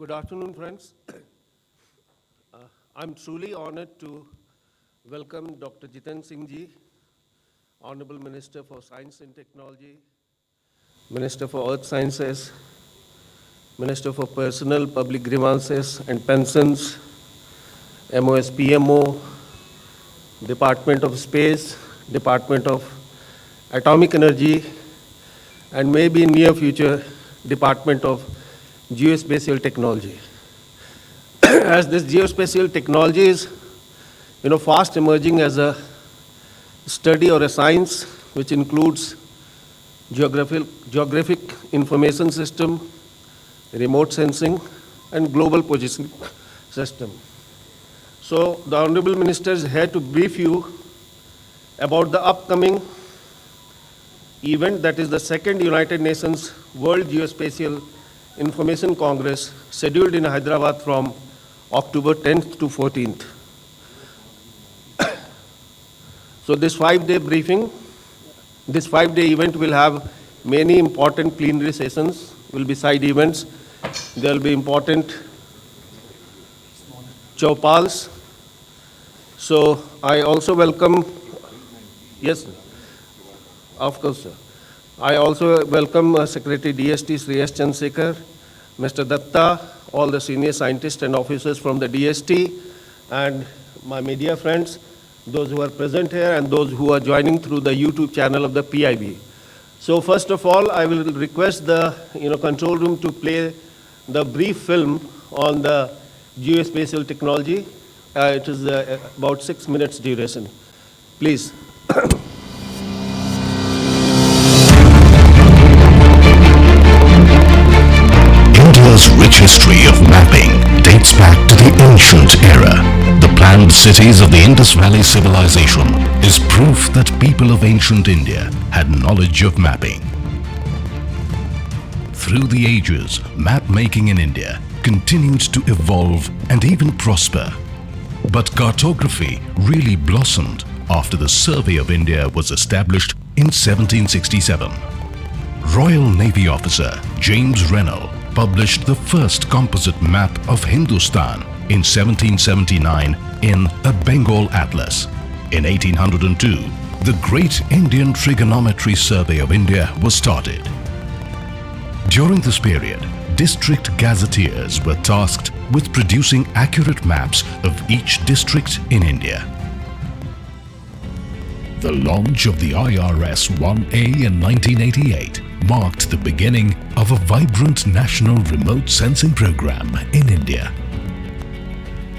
Good afternoon, friends. I'm truly honored to welcome Dr. Jitendra Singh ji, Honorable Minister for Science and Technology, Minister for Earth Sciences, Minister for Personal Public Grievances and Pensions, MOSPMO, Department of Space, Department of Atomic Energy, and maybe in near future, Department of Geospatial Technology. As this geospatial technology is, fast emerging as a study or a science which includes geographic information system, remote sensing, and global positioning system. So the Honorable Minister is here to brief you about the upcoming event, that is the second United Nations World Geospatial Information Congress, scheduled in Hyderabad from October 10th to 14th. So this 5-day briefing, this 5-day event will have many important plenary sessions, will be side events. There will be important chowpals. So I also welcome, yes, of course, sir. I also welcome Secretary DST Sri S. Chandrasekhar, Mr. Datta, all the senior scientists and officers from the DST, and my media friends, those who are present here and those who are joining through the YouTube channel of the PIB. So first of all, I will request the control room to play the brief film on the geospatial technology. It is about 6 minutes duration. Please. India's rich history of mapping dates back to the ancient era. The planned cities of the Indus Valley civilization is proof that people of ancient India had knowledge of mapping. Through the ages, map making in India continued to evolve and even prosper. But cartography really blossomed after the Survey of India was established in 1767. Royal Navy officer James Rennell published the first composite map of Hindustan in 1779 in a Bengal Atlas. In 1802, the Great Indian Trigonometry Survey of India was started. During this period, district gazetteers were tasked with producing accurate maps of each district in India. The launch of the IRS-1A in 1988 marked the beginning of a vibrant national remote sensing program in India.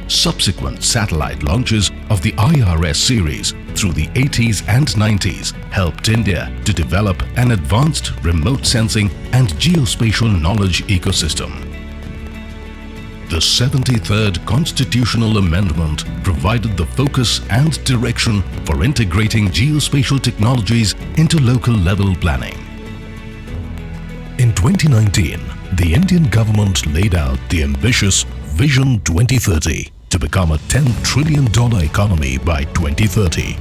Subsequent satellite launches of the IRS series through the 80s and 90s helped India to develop an advanced remote sensing and geospatial knowledge ecosystem. The 73rd Constitutional Amendment provided the focus and direction for integrating geospatial technologies into local level planning. In 2019, the Indian government laid out the ambitious Vision 2030 to become a $10 trillion economy by 2030.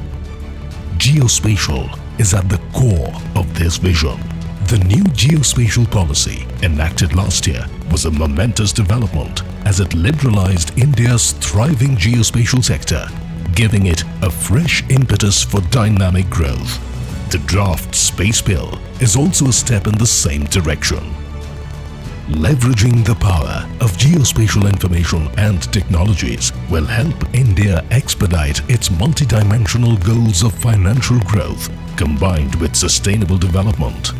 Geospatial is at the core of this vision. The new geospatial policy enacted last year was a momentous development as it liberalized India's thriving geospatial sector, giving it a fresh impetus for dynamic growth. The draft Space Bill is also a step in the same direction. Leveraging the power of geospatial information and technologies will help India expedite its multidimensional goals of financial growth combined with sustainable development.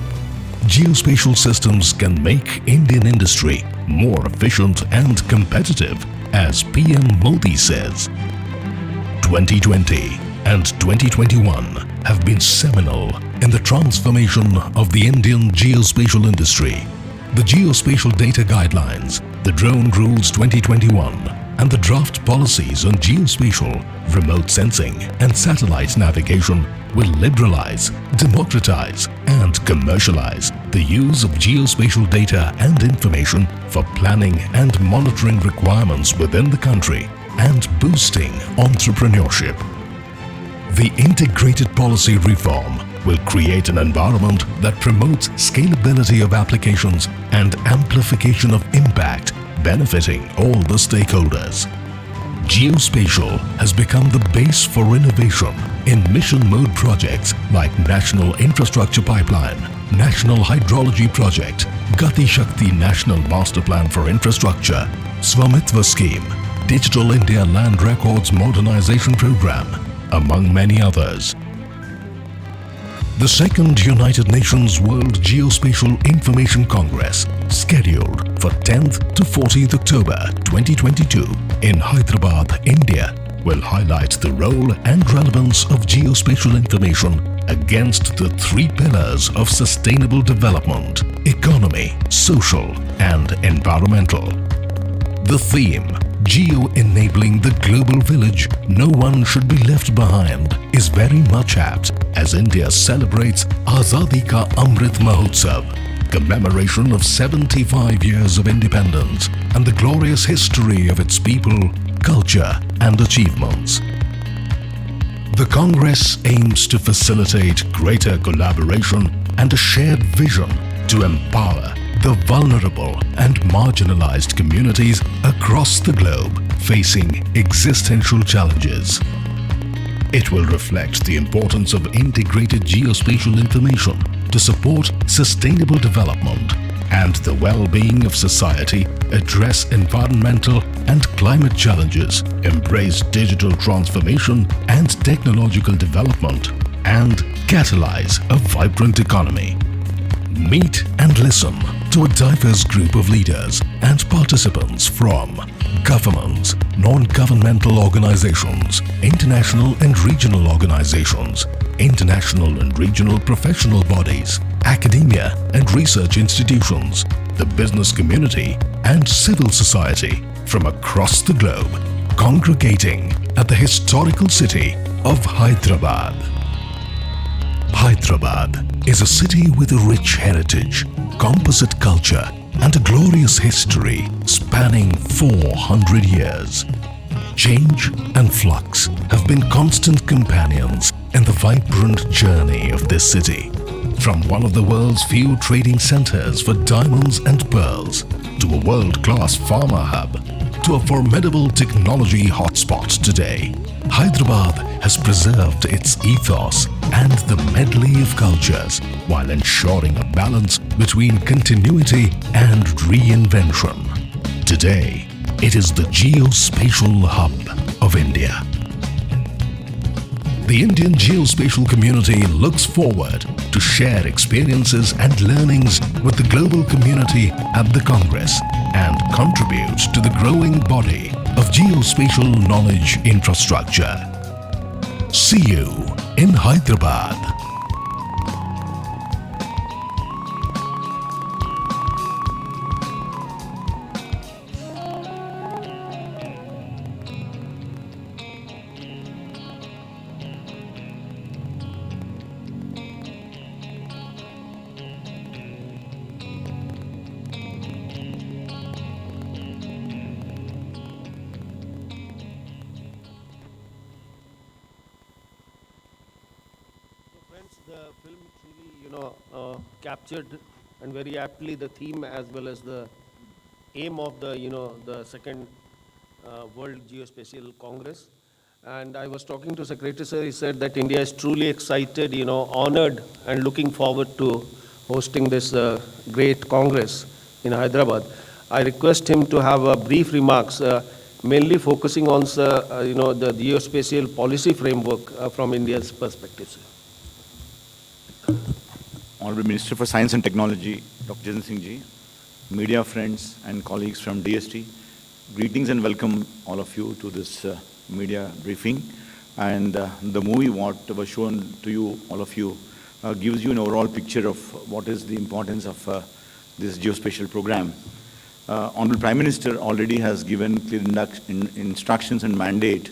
Geospatial systems can make Indian industry more efficient and competitive, as PM Modi says. 2020 and 2021 have been seminal in the transformation of the Indian geospatial industry. The Geospatial Data Guidelines, the Drone Rules 2021, and the draft policies on geospatial, remote sensing, and satellite navigation will liberalize, democratize, and commercialize the use of geospatial data and information for planning and monitoring requirements within the country and boosting entrepreneurship. The integrated policy reform will create an environment that promotes scalability of applications and amplification of impact benefiting all the stakeholders. Geospatial has become the base for innovation in mission mode projects like National Infrastructure Pipeline, National Hydrology Project, Gati Shakti National Master Plan for Infrastructure, Swamitva Scheme, Digital India Land Records Modernization Program, among many others. The second United Nations World Geospatial Information Congress, scheduled for 10th to 14th October 2022 in Hyderabad, India, will highlight the role and relevance of geospatial information against the three pillars of sustainable development: economy, social, and environmental. The theme, Geo-enabling the global village, no one should be left behind, is very much apt as India celebrates Azadi Ka Amrit Mahotsav, commemoration of 75 years of independence and the glorious history of its people, culture and achievements. The Congress aims to facilitate greater collaboration and a shared vision to empower the vulnerable and marginalized communities across the globe facing existential challenges. It will reflect the importance of integrated geospatial information to support sustainable development and the well-being of society, address environmental and climate challenges, embrace digital transformation and technological development, and catalyze a vibrant economy. Meet and listen to a diverse group of leaders and participants from governments, non-governmental organizations, international and regional organizations, international and regional professional bodies, academia and research institutions, the business community, and civil society from across the globe, congregating at the historical city of Hyderabad. Hyderabad is a city with a rich heritage, composite culture, and a glorious history spanning 400 years. Change and flux have been constant companions in the vibrant journey of this city. From one of the world's few trading centers for diamonds and pearls, to a world-class pharma hub, to a formidable technology hotspot today, Hyderabad has preserved its ethos and the medley of cultures while ensuring a balance between continuity and reinvention. Today, it is the geospatial hub of India. The Indian geospatial community looks forward to share experiences and learnings with the global community at the Congress and contribute to the growing body of geospatial knowledge infrastructure. See you in Hyderabad. Friends, the film truly, captured and very aptly the theme as well as the aim of the second World Geospatial Congress. And I was talking to Secretary Sir, he said that India is truly excited, honored and looking forward to hosting this great Congress in Hyderabad. I request him to have brief remarks, mainly focusing on, the geospatial policy framework from India's perspective, sir. Honorable Minister for Science and Technology, Dr. Jitendra Singh ji, media friends and colleagues from DST, greetings and welcome all of you to this media briefing. And the movie what was shown to you, all of you, gives you an overall picture of what is the importance of this geospatial program. Honorable Prime Minister already has given clear instructions and mandate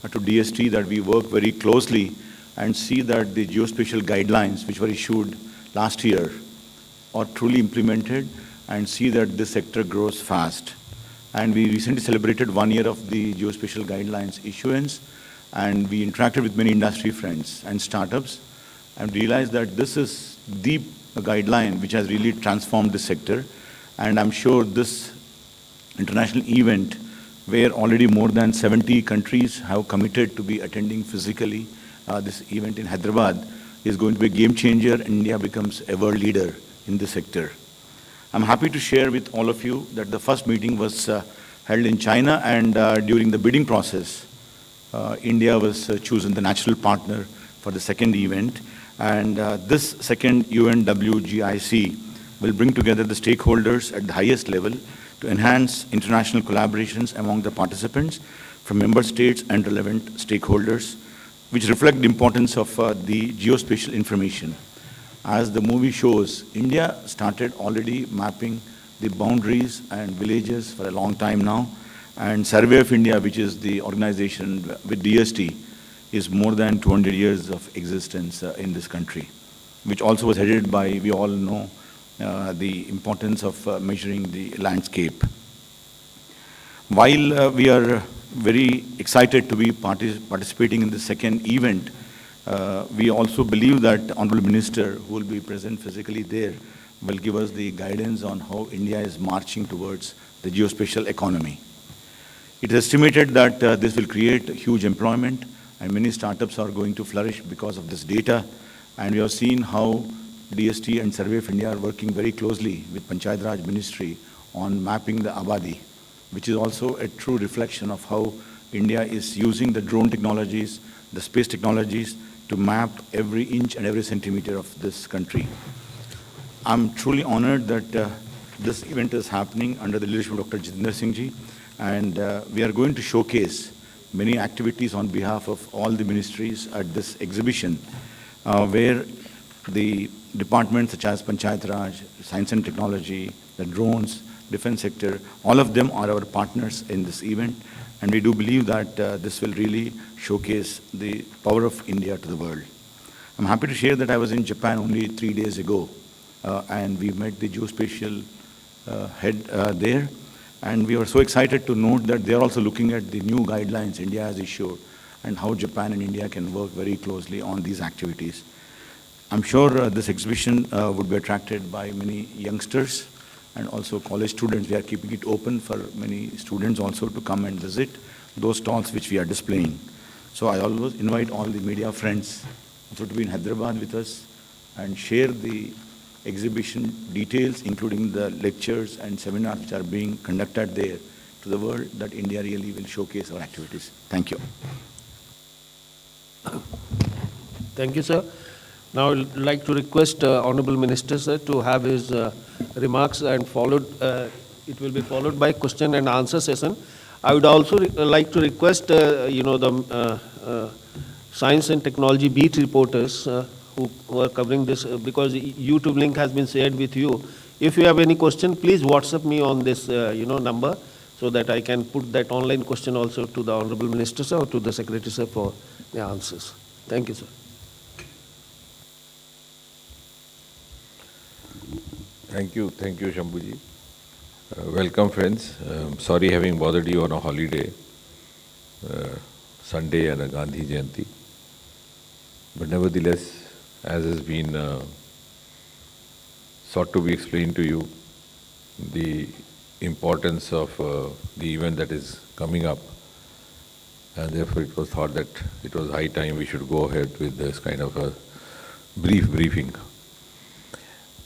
to DST that we work very closely and see that the geospatial guidelines which were issued last year are truly implemented and see that this sector grows fast. And we recently celebrated 1 year of the geospatial guidelines issuance, and we interacted with many industry friends and startups and realized that this is the guideline which has really transformed the sector. And I'm sure this international event where already more than 70 countries have committed to be attending physically. This event in Hyderabad is going to be a game changer, and India becomes a world leader in this sector. I'm happy to share with all of you that the first meeting was held in China, and during the bidding process, India was chosen the natural partner for the second event. And this second UNWGIC will bring together the stakeholders at the highest level to enhance international collaborations among the participants from member states and relevant stakeholders, which reflect the importance of the geospatial information. As the movie shows, India started already mapping the boundaries and villages for a long time now. And Survey of India, which is the organization with DST, is more than 200 years of existence in this country, which also was headed by, we all know, the importance of measuring the landscape. While we are very excited to be participating in the second event, we also believe that Honorable Minister, who will be present physically there, will give us the guidance on how India is marching towards the geospatial economy. It is estimated that this will create huge employment, and many startups are going to flourish because of this data. And we have seen how DST and Survey of India are working very closely with Panchayat Raj Ministry on mapping the Abadi, which is also a true reflection of how India is using the drone technologies, the space technologies, to map every inch and every centimeter of this country. I'm truly honored that this event is happening under the leadership of Dr. Jitendra Singh ji, and we are going to showcase many activities on behalf of all the ministries at this exhibition, where the departments such as Panchayat Raj, Science and Technology, the drones, defense sector, all of them are our partners in this event, and we do believe that this will really showcase the power of India to the world. I'm happy to share that I was in Japan only 3 days ago, and we met the geospatial head there, and we were so excited to note that they are also looking at the new guidelines India has issued and how Japan and India can work very closely on these activities. I'm sure this exhibition would be attracted by many youngsters and also college students. We are keeping it open for many students also to come and visit those stalls which we are displaying. So I always invite all the media friends also to be in Hyderabad with us and share the exhibition details, including the lectures and seminars which are being conducted there to the world, that India really will showcase our activities. Thank you. Thank you, sir. Now I would like to request Honorable Minister, sir, to have his remarks, and it will be followed by question and answer session. I would also like to request, the science and technology beat reporters who are covering this, because YouTube link has been shared with you. If you have any question, please WhatsApp me on this, number, so that I can put that online question also to the Honorable Minister, sir, or to the Secretary, sir, for the answers. Thank you, sir. Thank you, Shambhuji. Welcome, friends. Sorry having bothered you on a holiday, Sunday and a Gandhi Jayanti. But nevertheless, as has been sought to be explained to you, the importance of the event that is coming up, and therefore it was thought that it was high time we should go ahead with this kind of a briefing.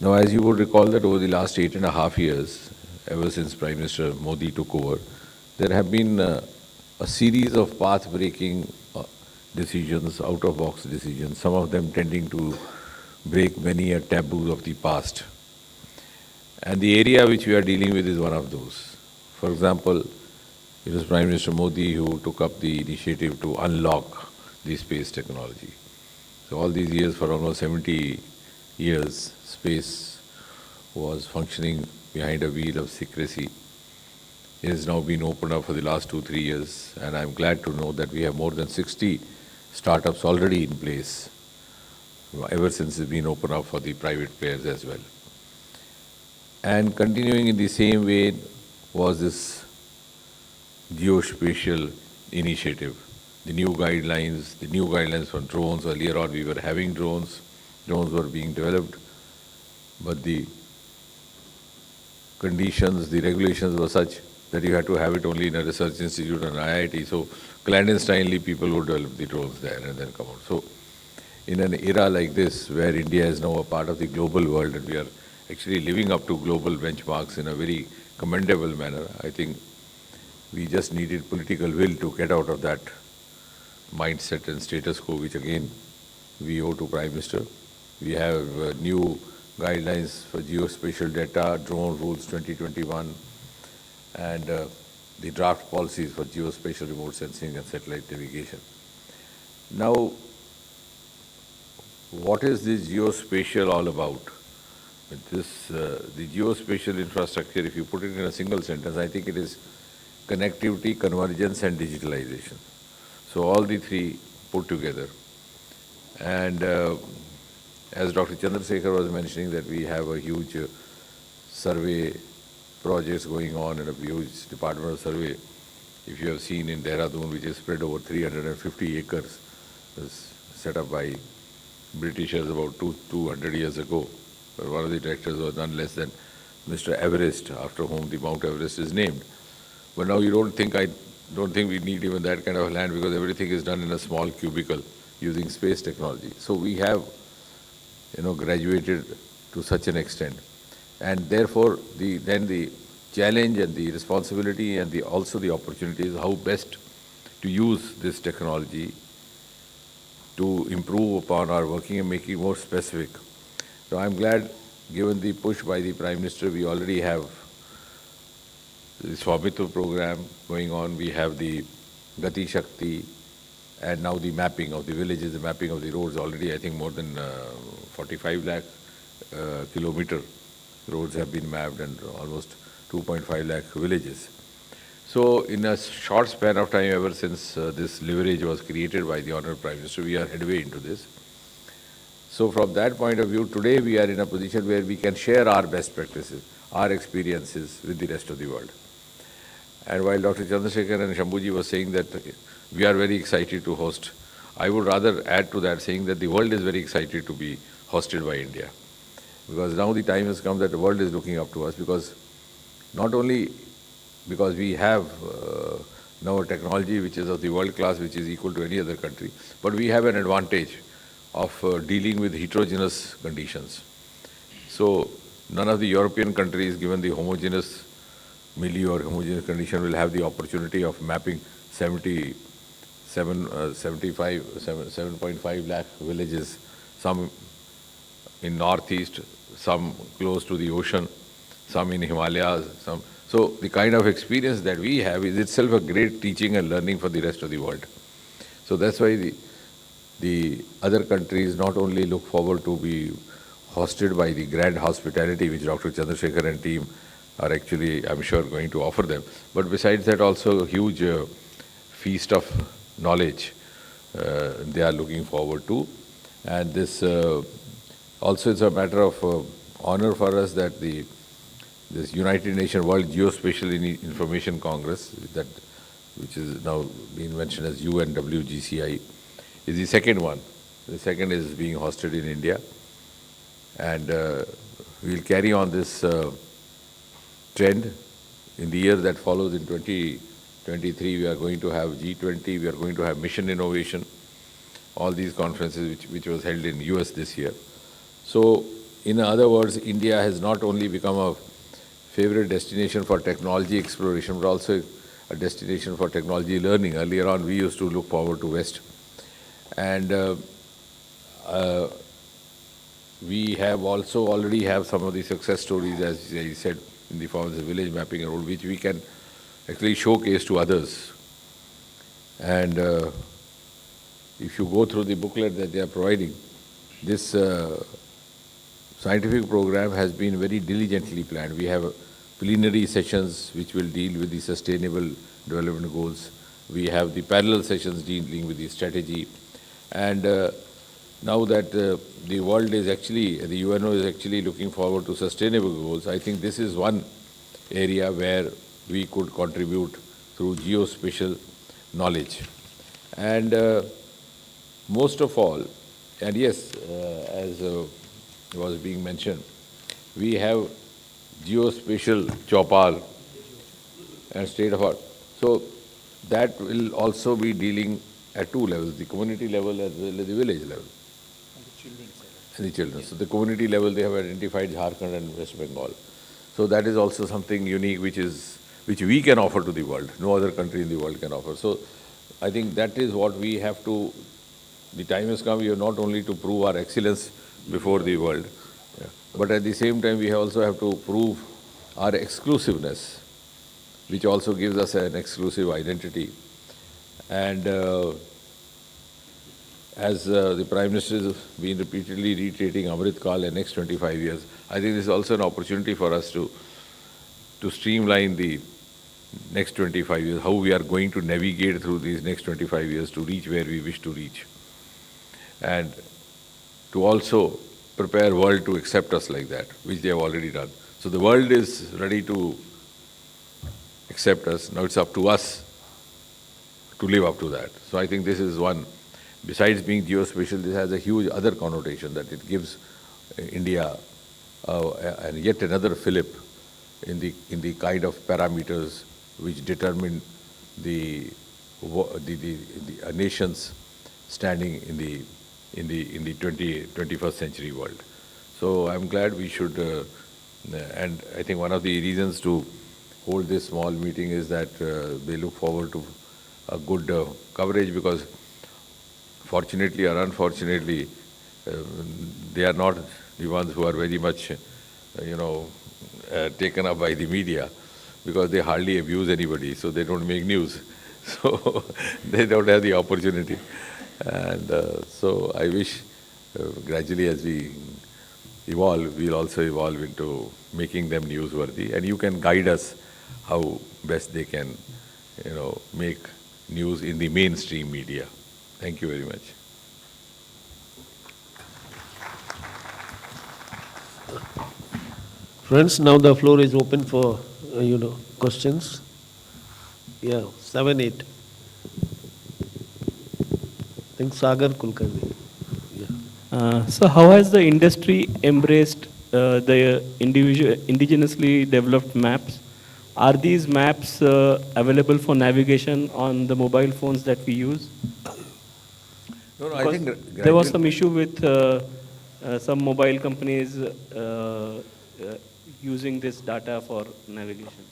Now, as you would recall that over the last 8.5 years, ever since Prime Minister Modi took over, there have been a series of path-breaking decisions, out-of-box decisions, some of them tending to break many a taboo of the past. And the area which we are dealing with is one of those. For example, it was Prime Minister Modi who took up the initiative to unlock the space technology. So all these years, for almost 70 years, space was functioning behind a veil of secrecy. It has now been opened up for the last 2-3 years, and I'm glad to know that we have more than 60 startups already in place ever since it's been opened up for the private players as well. And continuing in the same way was this geospatial initiative, the new guidelines for drones. Earlier on we were having drones were being developed, but the conditions, the regulations were such that you had to have it only in a research institute and IIT. So clandestinely people would develop the drones there and then come out. So in an era like this, where India is now a part of the global world and we are actually living up to global benchmarks in a very commendable manner, I think we just needed political will to get out of that mindset and status quo, which again we owe to Prime Minister. We have new guidelines for geospatial data, drone rules 2021, and the draft policies for geospatial remote sensing and satellite navigation. Now, what is this geospatial all about? The geospatial infrastructure, if you put it in a single sentence, I think it is connectivity, convergence, and digitalization. So all the three put together. And as Dr. Chandrasekhar was mentioning, that we have a huge survey projects going on and a huge department of survey. If you have seen in Dehradun, which is spread over 350 acres, was set up by Britishers about 200 years ago. But one of the directors was none less than Mr. Everest, after whom the Mount Everest is named. But now I don't think we need even that kind of land, because everything is done in a small cubicle using space technology. So we have, graduated to such an extent. And therefore, then the challenge and the responsibility and also the opportunity is how best to use this technology to improve upon our working and make it more specific. So I'm glad, given the push by the Prime Minister, we already have the Swamitva program going on. We have the Gati Shakti, and now the mapping of the villages, the mapping of the roads. Already, I think more than 45 lakh kilometer roads have been mapped, and almost 2.5 lakh villages. So in a short span of time, ever since this leverage was created by the Honourable Prime Minister, we are headway into this. So from that point of view, today we are in a position where we can share our best practices, our experiences with the rest of the world. And while Dr. Chandrasekhar and Shambhuji was saying that we are very excited to host, I would rather add to that saying that the world is very excited to be hosted by India. Because now the time has come that the world is looking up to us, because not only because we have now a technology which is of the world class, which is equal to any other country, but we have an advantage of dealing with heterogeneous conditions. So none of the European countries, given the homogeneous milieu or homogeneous condition, will have the opportunity of mapping 7.5 lakh villages, some in northeast, some close to the ocean, some in Himalayas, some. So the kind of experience that we have is itself a great teaching and learning for the rest of the world. So that's why the other countries not only look forward to be hosted by the grand hospitality which Dr. Chandrasekhar and team are actually, I'm sure, going to offer them, but besides that also a huge feast of knowledge they are looking forward to. And this also is a matter of honor for us that this United Nations World Geospatial Information Congress, which is now being mentioned as UNWGCI, is the second one. The second is being hosted in India. And we'll carry on this trend. In the year that follows, in 2023, we are going to have G20, we are going to have Mission Innovation, all these conferences which was held in US this year. So, in other words, India has not only become a favorite destination for technology exploration, but also a destination for technology learning. Earlier on, we used to look forward to West. And we have also already have some of the success stories, as I said, in the form of the village mapping road, which we can actually showcase to others. And if you go through the booklet that they are providing, this scientific program has been very diligently planned. We have plenary sessions which will deal with the sustainable development goals. We have the parallel sessions dealing with the strategy. And now that the world is actually, the UNO is actually looking forward to sustainable goals, I think this is one area where we could contribute through geospatial knowledge. And most of all, and yes, as was being mentioned, we have geospatial Chopal, and state of art. So that will also be dealing at two levels, the community level as well as the village level. And the children. So the community level, they have identified Jharkhand and West Bengal. So that is also something unique which we can offer to the world. No other country in the world can offer. So I think that is what we have to, the time has come, we have not only to prove our excellence before the world, but at the same time we also have to prove our exclusiveness, which also gives us an exclusive identity. And as the Prime Minister has been repeatedly reiterating Amrit Kal and next 25 years, I think this is also an opportunity for us to streamline the next 25 years, how we are going to navigate through these next 25 years to reach where we wish to reach. And to also prepare world to accept us like that, which they have already done. So the world is ready to accept us. Now it's up to us to live up to that. So I think this is one. Besides being geospatial, this has a huge other connotation that it gives India and yet another fillip in the kind of parameters which determine the a nation's standing in the 21st century world. So I'm glad we should, and I think one of the reasons to hold this small meeting is that they look forward to a good coverage, because fortunately or unfortunately, they are not the ones who are very much, taken up by the media, because they hardly abuse anybody, so they don't make news. So they don't have the opportunity. And so I wish gradually as we evolve, we'll also evolve into making them newsworthy. And you can guide us how best they can, make news in the mainstream media. Thank you very much. Friends, now the floor is open for, questions. Yeah, 7, 8. I think Sagar Kulkarni. Yeah. So how has the industry embraced the indigenously developed maps? Are these maps available for navigation on the mobile phones that we use? No, I think there was some issue with some mobile companies using this data for navigation.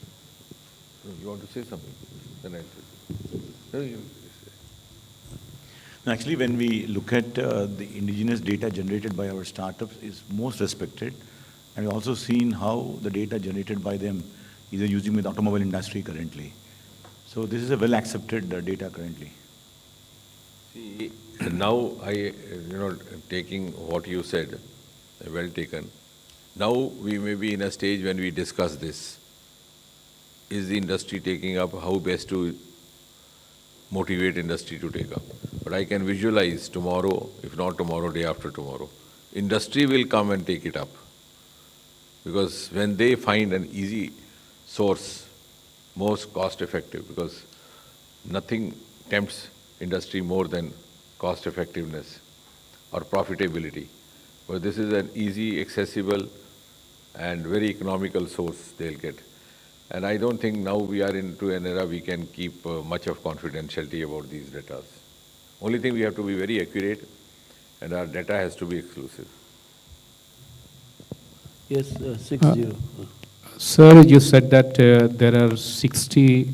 You want to say something? Then I'll say. Actually, when we look at the indigenous data generated by our startups is most respected, and we've also seen how the data generated by them is using with automobile industry currently. So this is a well accepted data currently. See, now taking what you said, well taken. Now we may be in a stage when we discuss this. Is the industry taking up? How best to motivate industry to take up? But I can visualize tomorrow, if not tomorrow, day after tomorrow, industry will come and take it up. Because when they find an easy source, most cost effective, because nothing tempts industry more than cost effectiveness or profitability. But this is an easy, accessible and very economical source they'll get. And I don't think now we are into an era we can keep much of confidentiality about these data. Only thing we have to be very accurate, and our data has to be exclusive. Yes, 60. Sir, you said that there are 60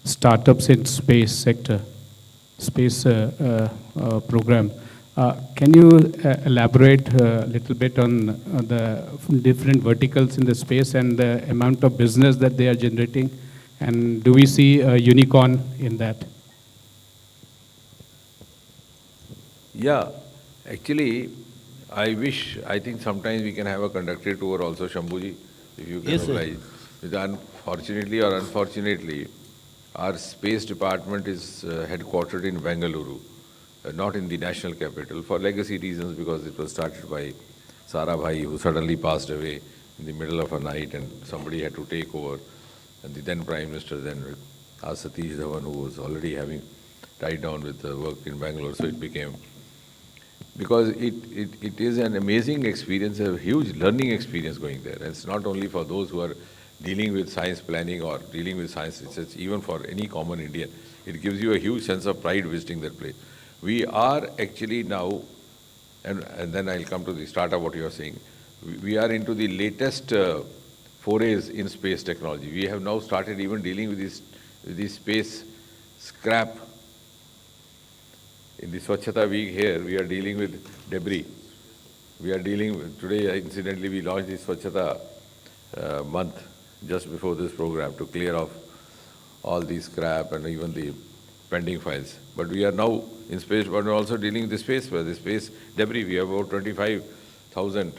startups in space sector, space program. Can you elaborate a little bit on the different verticals in the space and the amount of business that they are generating? And do we see a unicorn in that? Yeah, actually, I think sometimes we can have a conducted tour also, Shambhuji, if you can Yes, oblige. Unfortunately or unfortunately, our space department is headquartered in Bengaluru, not in the national capital, for legacy reasons, because it was started by Sarabhai, who suddenly passed away in the middle of a night, and somebody had to take over. And the then Prime Minister then asked Satish Dhawan, who was already having tied down with the work in Bangalore, so it became, because it is an amazing experience, a huge learning experience going there. And it's not only for those who are dealing with science planning or dealing with science research, even for any common Indian. It gives you a huge sense of pride visiting that place. We are actually now, and then I'll come to the start of what you are saying. We are into the latest forays in space technology. We have now started even dealing with this space scrap. In the Swachhata week here, we are dealing with debris. We are dealing with, today incidentally we launched the Swachhata month just before this program to clear off all the scrap and even the pending files. But we are now in space, but we're also dealing with the space, where the space debris. We have about 25,000,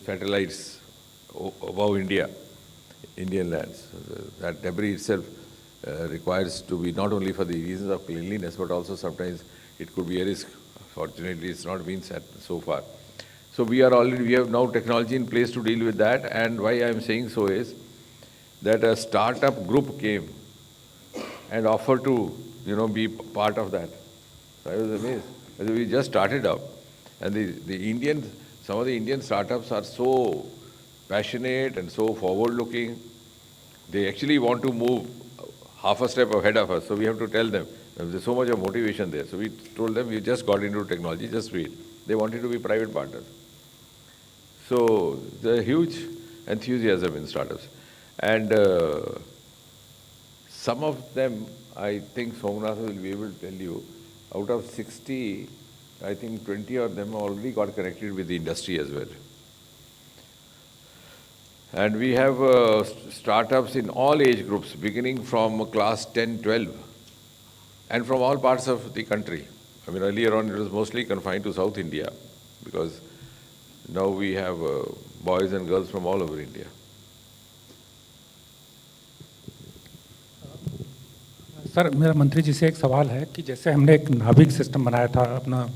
satellites above Indian lands. That debris itself requires to be not only for the reasons of cleanliness, but also sometimes it could be a risk. Fortunately, it's not been set so far. So we have now technology in place to deal with that. And why I'm saying so is that a startup group came and offered to, be part of that. So I was amazed. We just started up, and some of the Indian startups are so passionate and so forward-looking. They actually want to move half a step ahead of us. So we have to tell them. There's so much of motivation there. So we told them, we just got into technology, just wait. They wanted to be private partners. So there's huge enthusiasm in startups. And some of them, I think Somnath will be able to tell you, out of 60, I think 20 of them already got connected with the industry as well. And we have startups in all age groups, beginning from class 10, 12, and from all parts of the country. I mean, earlier on it was mostly confined to South India, because now we have boys and girls from all over India. Sir, मेरा मंत्री जी से एक सवाल है कि जैसे हमने एक नाविक सिस्टम बनाया था अपना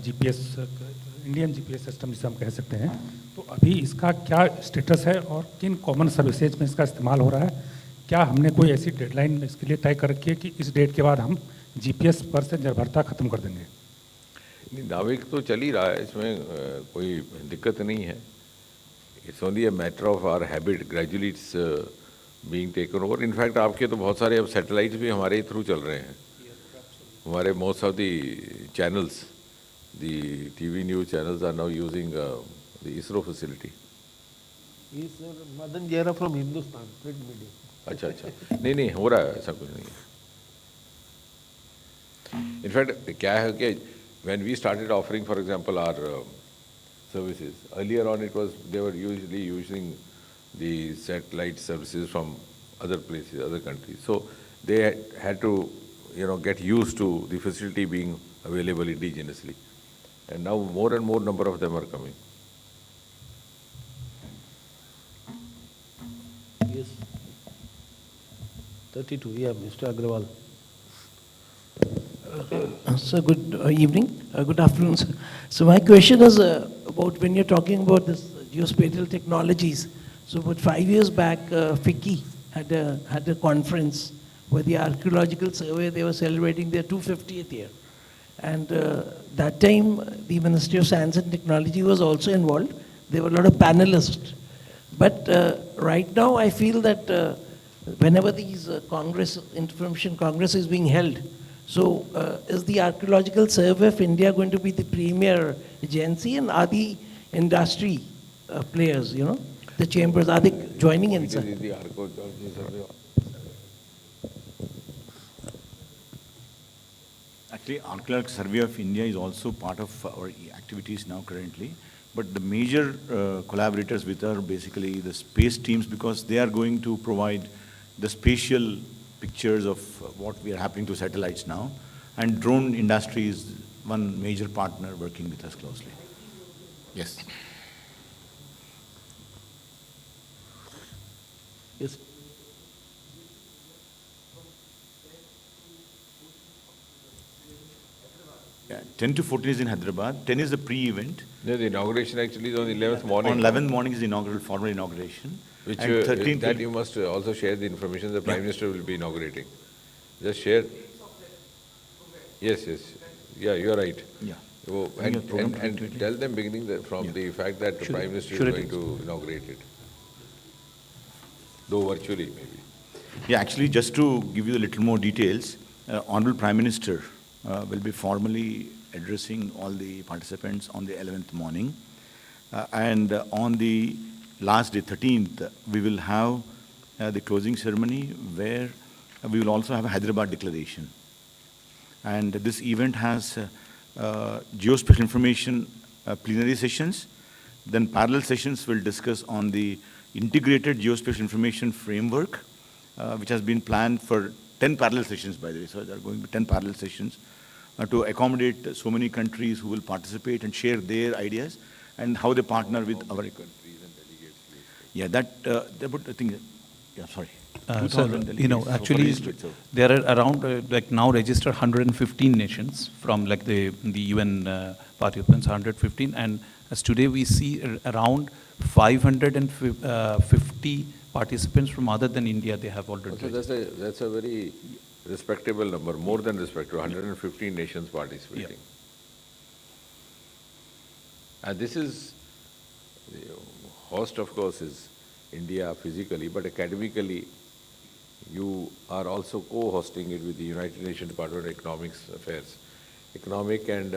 जीपीएस, इंडियन जीपीएस सिस्टम जिसे हम कह सकते हैं, तो अभी इसका क्या स्टेटस है और किन कॉमन सर्विसेज में इसका इस्तेमाल हो रहा है? क्या हमने कोई ऐसी डेडलाइन इसके लिए तय कर रखी है कि इस डेट के बाद हम जीपीएस पर से निर्भरता खत्म कर देंगे? नाविक तो चल ही रहा है, इसमें कोई दिक्कत नहीं है. It's only a matter of our habit, gradually it's being taken over. In fact आपके तो बहुत सारे अब सैटेलाइट्स भी हमारे थ्रू चल रहे हैं. हमारे most of the channels, the TV news channels are now using the ISRO facility. Madan Jera from Hindustan print media. अच्छा, नहीं हो रहा है, ऐसा कुछ नहीं है. इनफैक्ट क्या है कि when we started offering, for example, our services, earlier on they were usually using the satellite services from other places, other countries. So they had to, get used to the facility being available indigenously. And now more and more number of them are coming. Yes. 32, yeah, Mr. Agrawal. Sir, good evening, good afternoon, sir. So my question is about when you're talking about this geospatial technologies. So about 5 years back, FICCI had a conference where the archaeological survey, they were celebrating their 250th year. And that time, the Ministry of Science and Technology was also involved. There were a lot of panelists. But right now, I feel that whenever these information congress is being held, so is the Archaeological Survey of India going to be the premier agency, and are the industry players, the chambers, are they joining in, sir? Actually, Archaeological Survey of India is also part of our activities now currently. But the major collaborators with are basically the space teams, because they are going to provide the spatial pictures of what we are happening to satellites now. And drone industry is one major partner working with us closely. Yes. Yes. Yeah, 10 to 14 is in Hyderabad. 10 is the pre-event. No, the inauguration actually is on the 11th morning. On 11th morning is the inaugural, formal inauguration. Which, and 13th that you must also share the information the Prime Minister will be inaugurating. Just share. Yes. Yeah, you are right. Yeah. So, And your program and tell them beginning from the fact that the Prime Minister is going to inaugurate it, though virtually maybe. Yeah, actually, just to give you a little more details, Honorable Prime Minister will be formally addressing all the participants on the 11th morning. And on the last day, 13th, we will have the closing ceremony where we will also have a Hyderabad declaration. And this event has geospatial information plenary sessions. Then parallel sessions will discuss on the integrated geospatial information framework, which has been planned for 10 parallel sessions, by the way. So there are going to be 10 parallel sessions to accommodate so many countries who will participate and share their ideas and how they partner with our countries and delegates. Yeah, I think, yeah, sorry. So, 2000 you know, delegates actually, registered, so. there are around, like now registered 115 nations from like the UN participants, 115, and as today we see around 550 participants from other than India, they have already So registered. that's a very respectable number, more than respectable, 115 nations participating. And this is, the host of course is India physically, but academically you are also co-hosting it with the United Nations Department of Economic and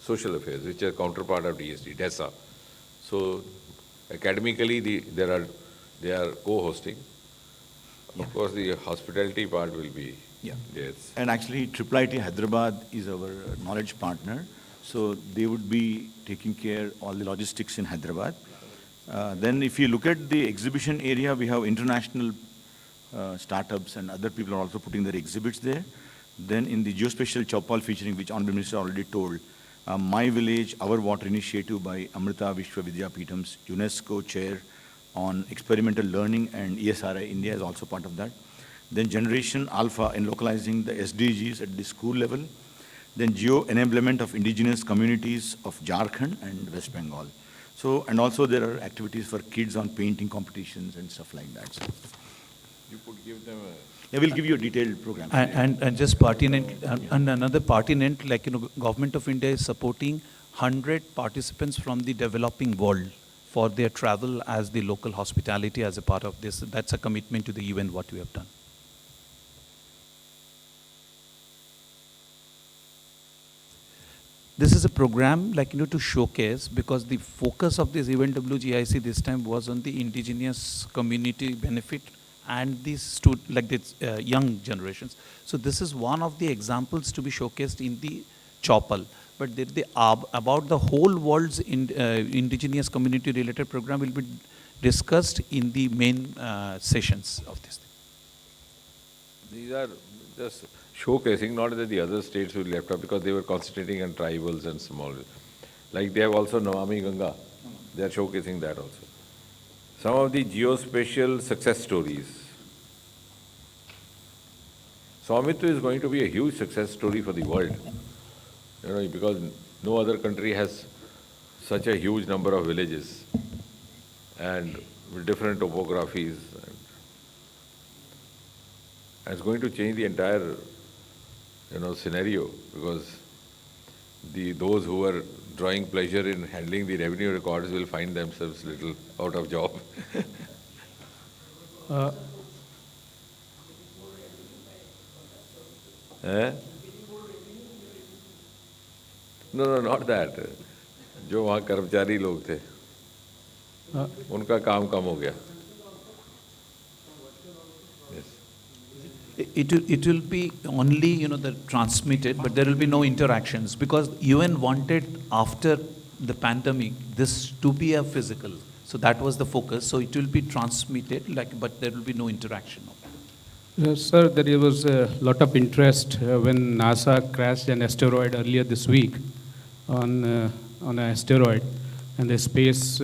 Social Affairs, which are counterpart of DST, DESA. So academically they are co-hosting. Of course, the hospitality part will be theirs. And actually, IIIT Hyderabad is our knowledge partner. So they would be taking care all the logistics in Hyderabad. Then if you look at the exhibition area, we have international startups and other people are also putting their exhibits there. Then in the geospatial Chowpal featuring, which Honorable Minister already told, My Village, Our Water Initiative by Amrita Vishwa Vidyapeetham's UNESCO chair on experimental learning, and ESRI India is also part of that. Then Generation Alpha in localizing the SDGs at the school level. Then Geo-enablement of indigenous communities of Jharkhand and West Bengal. So, and also there are activities for kids on painting competitions and stuff like that. So, You could give them a... yeah, we'll give you a detailed program. And just pertinent, and another pertinent, like, you know, Government of India is supporting 100 participants from the developing world for their travel as the local hospitality as a part of this. That's a commitment to the UN, what we have done. This is a program, like, you know, to showcase, because the focus of this event WGIC this time was on the indigenous community benefit and these young generations. So this is one of the examples to be showcased in the Chowpal. But about the whole world's indigenous community related program will be discussed in the main sessions of this thing. These are just showcasing, not that the other states will be left out, because they were concentrating on tribals and small. Like they have also Namami Ganga, they are showcasing that also. Some of the geospatial success stories. Swamitva is going to be a huge success story for the world. You know, because no other country has such a huge number of villages and with different topographies. And it's going to change the entire, you know, scenario, because those who are drawing pleasure in handling the revenue records will find themselves little out of job. No, not that. जो वहाँ कर्मचारी लोग थे, उनका काम कम हो गया. It will be only, you know, the transmitted, but there will be no interactions, because UN wanted after the pandemic this to be a physical. So that was the focus. So it will be transmitted, but there will be no interaction. Sir, there was a lot of interest when NASA crashed an asteroid earlier this week on an asteroid, and the space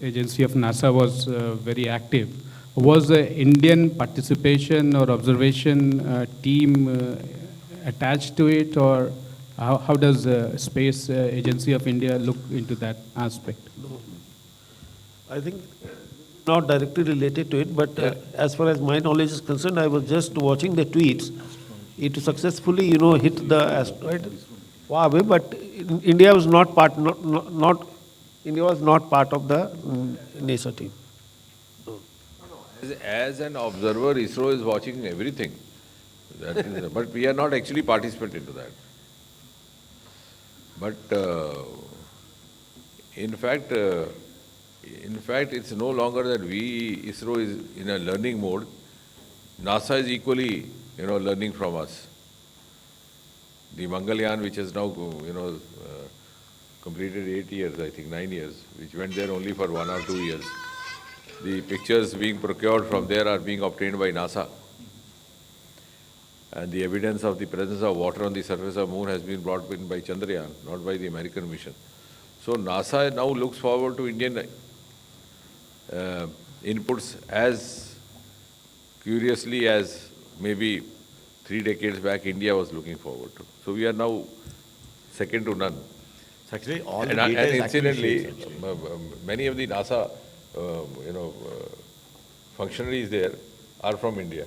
agency of NASA was very active. Was the Indian participation or observation team attached to it, or how does the space agency of India look into that aspect? I think not directly related to it, but as far as my knowledge is concerned, I was just watching the tweets. It successfully, hit the asteroid far away, but India was not part, India was not part of the NASA team. As an observer, ISRO is watching everything. That is, but we are not actually participant into that. But in fact, it's no longer that ISRO is in a learning mode. NASA is equally, learning from us. The Mangalyaan, which has now, completed 8 years, I think 9 years, which went there only for 1 or 2 years. The pictures being procured from there are being obtained by NASA. And the evidence of the presence of water on the surface of moon has been brought in by Chandrayaan, not by the American mission. So NASA now looks forward to Indian inputs as curiously as maybe 3 decades back India was looking forward to. So we are now second to none. So actually, all the And data is actually incidentally, shared, actually. many of the NASA, functionaries there are from India.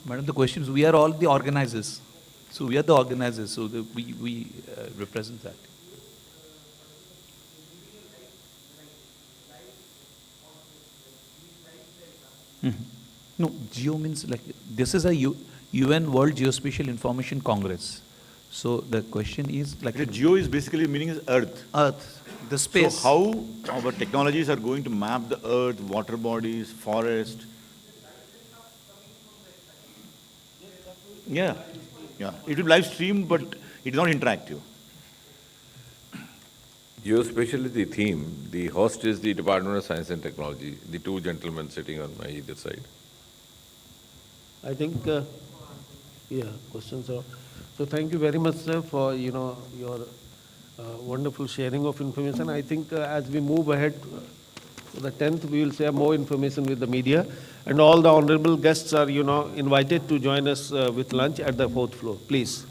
Madam, the question is, we are all the organizers. So we are the organizers, so we represent that. No, Geo means like, this is a UN World Geospatial Information Congress. So the question is like, The geo is basically meaning is Earth. Earth, the space. So how our technologies are going to map the Earth, water bodies, forest? Yeah, yeah. It will live stream, but it is not interactive. Geospatial is the theme. The host is the Department of Science and Technology, the two gentlemen sitting on my either side. I think, questions are. So thank you very much, sir, for your wonderful sharing of information. I think as we move ahead to the 10th, we will share more information with the media, and all the honorable guests are invited to join us with lunch at the 4th floor. Please.